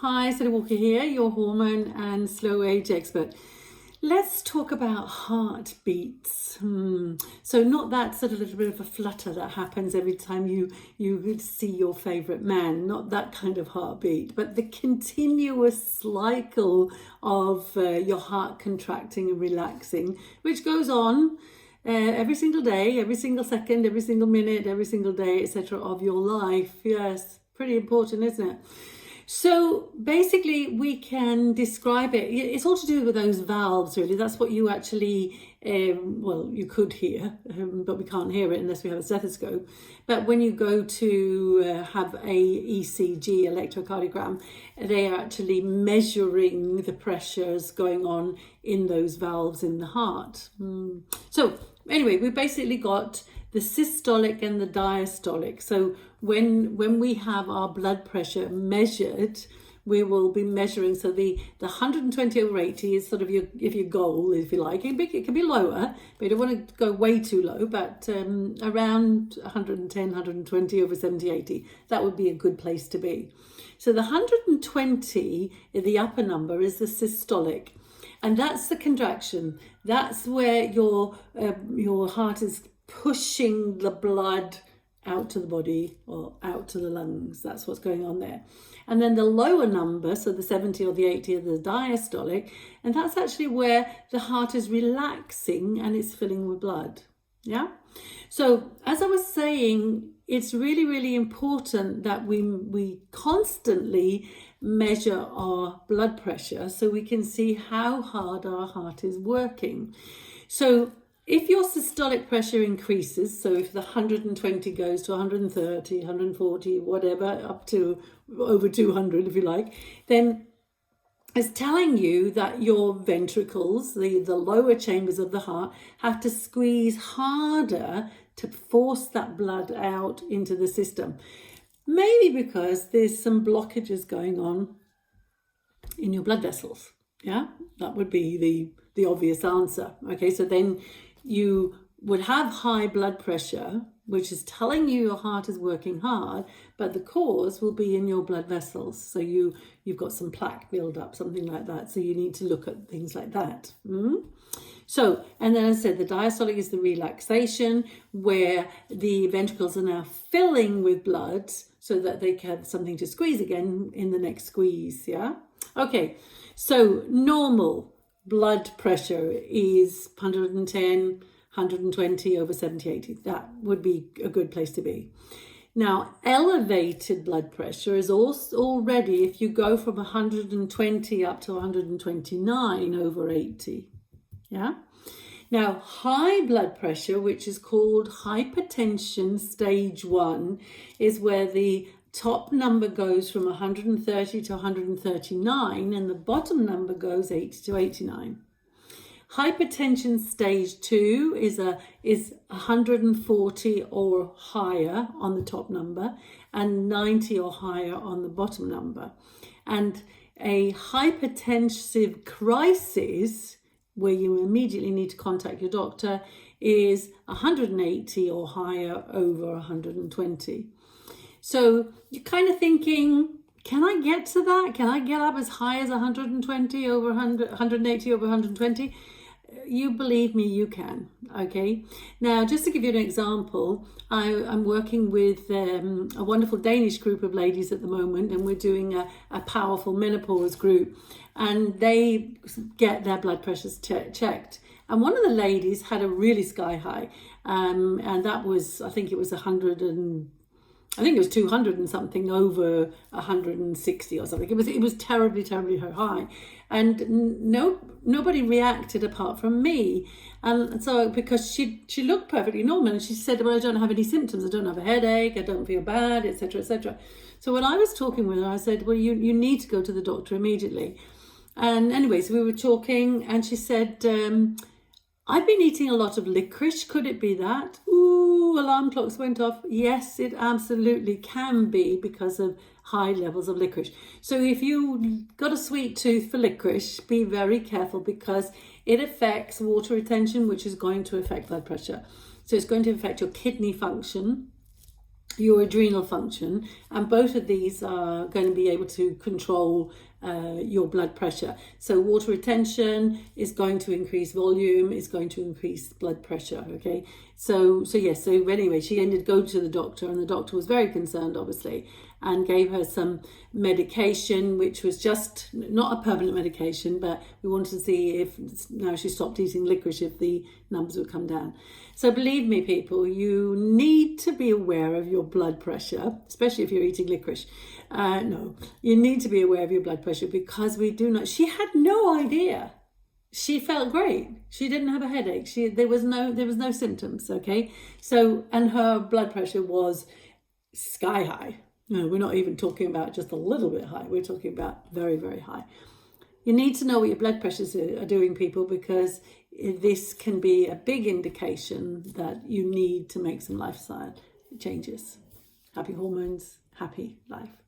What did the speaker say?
Hi, Sally Walker here, your hormone and slow age expert. Let's talk about heartbeats. So not that sort of little bit of a flutter that happens every time you see your favourite man, not that kind of heartbeat, but the continuous cycle of your heart contracting and relaxing, which goes on every single day, every single second, every single minute, every single day, etc. of your life. Yes, pretty important, isn't it? So basically we can describe it. It's all to do with those valves, really. That's what you actually, well, you could hear, but we can't hear it unless we have a stethoscope. But when you go to have a ECG, electrocardiogram, they are actually measuring the pressures going on in those valves in the heart. So anyway, we basically got the systolic and the diastolic. So when we have our blood pressure measured, we will be measuring. So the 120 over 80 is sort of your goal, if you like. It can be lower, but you don't want to go way too low. But around 110, 120 over 70, 80, that would be a good place to be. So the 120, the upper number, is the systolic. And that's the contraction. That's where your heart is pushing the blood out to the body or out to the lungs. That's what's going on there. And then the lower number, so the 70 or the 80, are the diastolic, and that's actually where the heart is relaxing and it's filling with blood. Yeah. So as I was saying, it's really, really important that we constantly measure our blood pressure so we can see how hard our heart is working. So if your systolic pressure increases, so if the 120 goes to 130, 140, whatever, up to over 200, if you like, then it's telling you that your ventricles, the lower chambers of the heart, have to squeeze harder to force that blood out into the system. Maybe because there's some blockages going on in your blood vessels. Yeah, that would be the obvious answer. Okay, so then you would have high blood pressure, which is telling you your heart is working hard, but the cause will be in your blood vessels. So you've got some plaque build-up, something like that. So you need to look at things like that. So, and then I said the diastolic is the relaxation, where the ventricles are now filling with blood so that they can have something to squeeze again in the next squeeze. Yeah. Okay. So normal blood pressure is 110, 120 over 70, 80. That would be a good place to be. Now, elevated blood pressure is also already, if you go from 120 up to 129 over 80. Yeah. Now, high blood pressure, which is called hypertension stage 1, is where the top number goes from 130 to 139 and the bottom number goes 80 to 89. Hypertension stage 2 is 140 or higher on the top number and 90 or higher on the bottom number. And a hypertensive crisis, where you immediately need to contact your doctor, is 180 or higher over 120. So you're kind of thinking, can I get to that? Can I get up as high as 120 over 100, 180 over 120? You believe me, you can. Okay. Now, just to give you an example, I'm working with a wonderful Danish group of ladies at the moment, and we're doing a powerful menopause group, and they get their blood pressures checked. And one of the ladies had a really sky high, and that was, I think it was 200 and something over 160 or something. It was terribly, terribly high. And nobody reacted apart from me. And so, because she looked perfectly normal, and she said, well, I don't have any symptoms. I don't have a headache. I don't feel bad, etc., etc. So when I was talking with her, I said, well, you need to go to the doctor immediately. And anyway, so we were talking, and she said, I've been eating a lot of licorice. Could it be that? Ooh, alarm clocks went off. Yes, it absolutely can be because of high levels of licorice. So if you got a sweet tooth for licorice, be very careful, because it affects water retention, which is going to affect blood pressure. So it's going to affect your kidney function. your adrenal function, and both of these are going to be able to control your blood pressure. So water retention is going to increase volume, is going to increase blood pressure. Okay, so yes, so anyway, she ended up going to the doctor, and the doctor was very concerned, obviously, and gave her some medication, which was just not a permanent medication, but we wanted to see if now she stopped eating licorice, if the numbers would come down. So believe me, people, you need to be aware of your blood pressure, especially if you're eating licorice. No, you need to be aware of your blood pressure, because we do not. She had no idea. She felt great. She didn't have a headache. There was no symptoms. Okay, so, and her blood pressure was sky high. No, we're not even talking about just a little bit high. We're talking about very, very high. You need to know what your blood pressures are doing, people, because this can be a big indication that you need to make some lifestyle changes. Happy hormones, happy life.